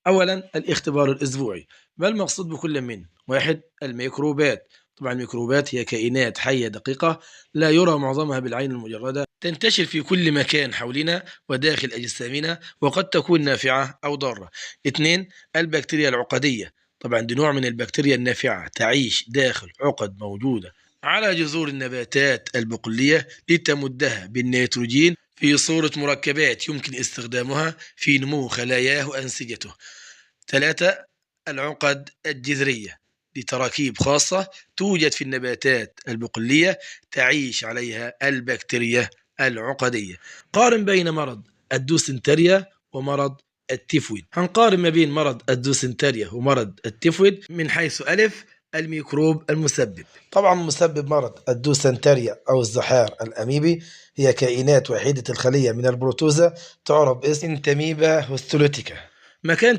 أولا الاختبار الأسبوعي. ما المقصود بكل من؟ واحد، الميكروبات. طبعا الميكروبات هي كائنات حية دقيقة لا يرى معظمها بالعين المجردة، تنتشر في كل مكان حولنا وداخل أجسامنا، وقد تكون نافعة أو ضارة. اثنين، البكتيريا العقدية. طبعا دي نوع من البكتيريا النافعة، تعيش داخل عقد موجودة على جذور النباتات البقولية لتمدها بالنيتروجين في صورة مركبات يمكن استخدامها في نمو خلاياه وأنسجته. ثلاثة، العقد الجذرية. دي تراكيب خاصة توجد في النباتات البقولية تعيش عليها البكتيريا العقدية. قارن بين مرض الدوسنتريا ومرض التيفويد. هنقارن ما بين مرض الدوسنتريا ومرض التيفويد من حيث ألف، الميكروب المسبب. طبعا مسبب مرض الدوسنتريا أو الزحار الأميبي هي كائنات وحيدة الخلية من البروتوزا تعرف باسم انتاميبا هستولوتيكا. مكان